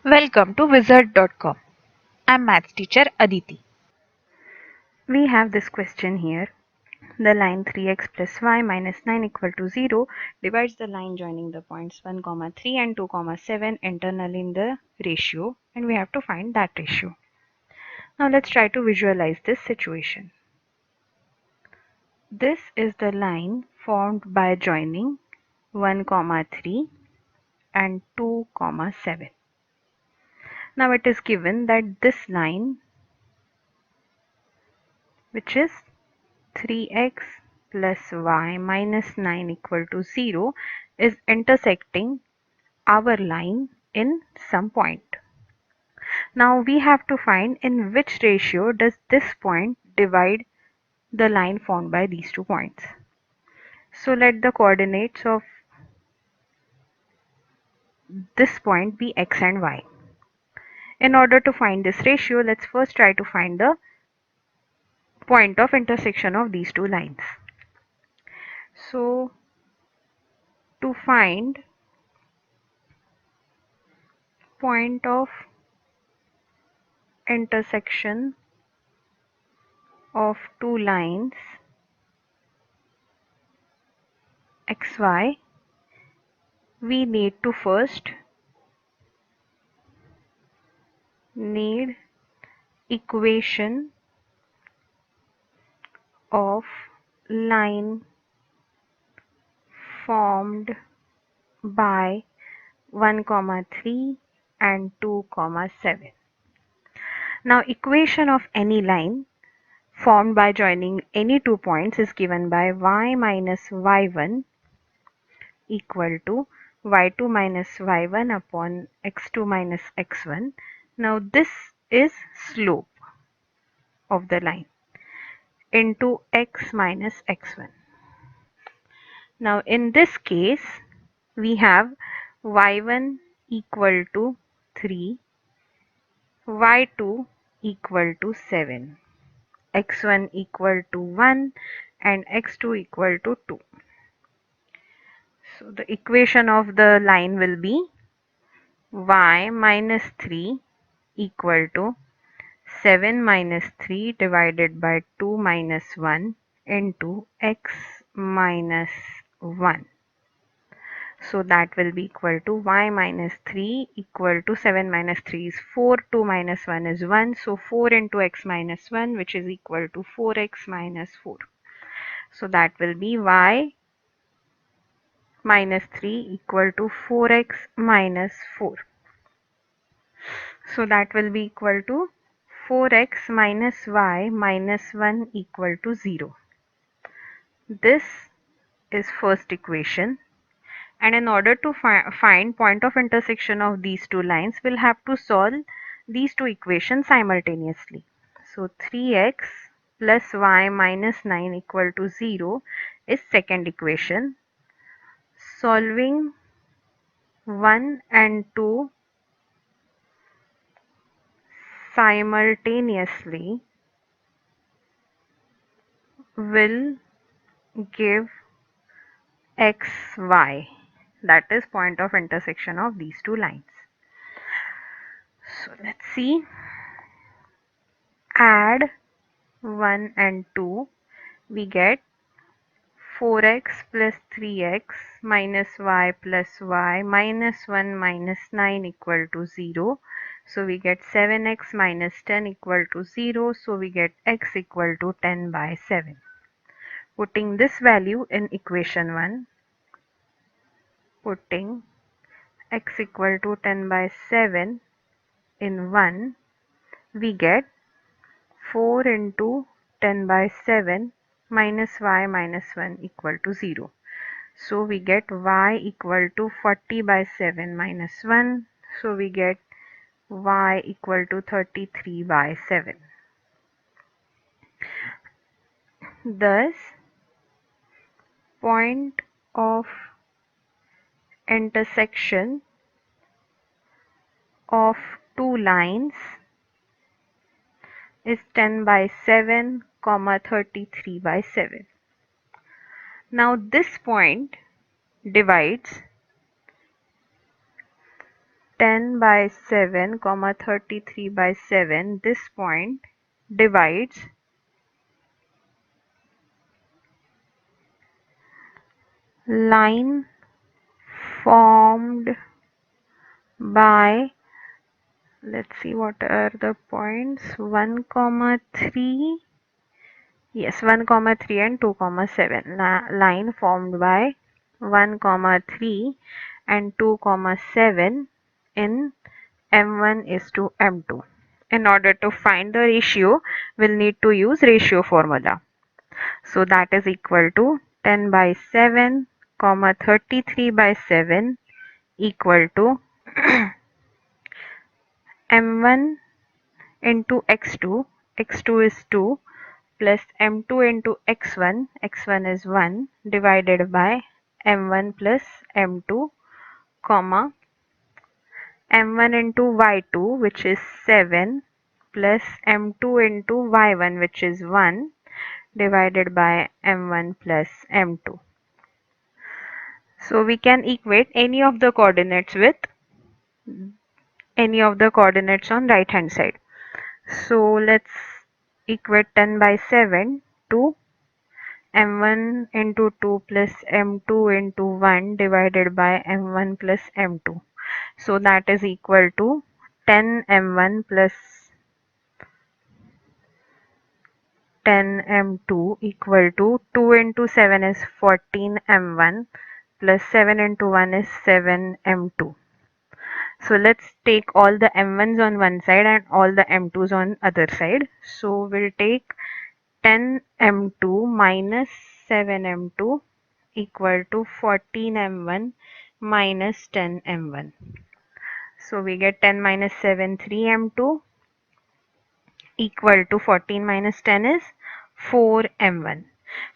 Welcome to wizard.com. I'm maths teacher Aditi. We have this question here. The line 3x plus y minus 9 equal to 0 divides the line joining the points 1, 3 and 2, 7 internally in the ratio, and we have to find that ratio. Now let's try to visualize this situation. This is the line formed by joining 1, 3 and 2, 7. Now it is given that this line, which is 3x plus y minus 9 equal to 0, is intersecting our line in some point. Now we have to find in which ratio does this point divide the line formed by these 2 points. So let the coordinates of this point be x and y. In order to find this ratio, let's first try to find the point of intersection of these 2 lines. So to find point of intersection of 2 lines xy, we need to first need equation of line formed by 1, 3 and 2, 7. Now equation of any line formed by joining any 2 points is given by y minus y1 equal to y2 minus y1 upon x2 minus x1. Now this is slope of the line into x minus x1. Now in this case we have y1 equal to 3, y2 equal to 7, x1 equal to 1 and x2 equal to 2. So the equation of the line will be y minus 3 equal to 7 minus 3 divided by 2 minus 1 into x minus 1. So that will be equal to y minus 3 equal to 7 minus 3 is 4, 2 minus 1 is 1. So 4 into x minus 1, which is equal to 4x minus 4. So that will be y minus 3 equal to 4x minus 4. So that will be equal to 4x minus y minus 1 equal to 0. This is first equation. And in order to find point of intersection of these 2 lines, we'll have to solve these 2 equations simultaneously. So 3x plus y minus 9 equal to 0 is second equation. Solving 1 and 2 simultaneously will give xy, that is point of intersection of these 2 lines. So let's see. Add 1 and 2, we get 4x plus 3x minus y plus y minus 1 minus 9 equal to 0. So we get 7x minus 10 equal to 0. So we get x equal to 10 by 7. Putting this value in equation 1, putting x equal to 10 by 7 in 1, we get 4 into 10 by 7 minus y minus 1 equal to 0. So we get y equal to 40 by 7 minus 1. So we get y equal to 33 by 7. Thus, point of intersection of 2 lines is 10 by 7, 33 by 7. Now this point divides 10 by 7, comma 33 by 7, this point divides line formed by, let's see what are the points, 1 comma 3, yes, 1 comma 3 and 2 comma 7, line formed by 1 comma 3 and 2 comma 7 in M1 is to M2. In order to find the ratio, we'll need to use ratio formula. So that is equal to 10 by 7, comma 33 by 7 equal to M1 into X2, X2 is 2, plus M2 into X1, X1 is 1, divided by M1 plus M2, comma M1 into Y2, which is 7, plus M2 into Y1, which is 1, divided by M1 plus M2. So we can equate any of the coordinates with any of the coordinates on right hand side. So let's equate 10 by 7 to M1 into 2 plus M2 into 1 divided by M1 plus M2. So that is equal to 10 M1 plus 10 M2 equal to 2 into 7 is 14 M1 plus 7 into 1 is 7 M2. So let's take all the M1s on one side and all the M2s on other side. So we'll take 10 M2 minus 7 M2 equal to 14 M1 minus 10 M1. So we get 10 minus 7, 3 M2 equal to 14 minus 10 is 4 M1.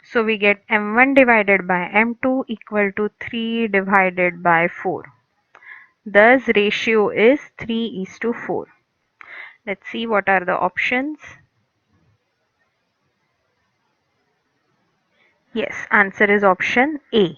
So we get M1 divided by M2 equal to 3 divided by 4. Thus ratio is 3:4. Let's see what are the options. Yes, answer is option A.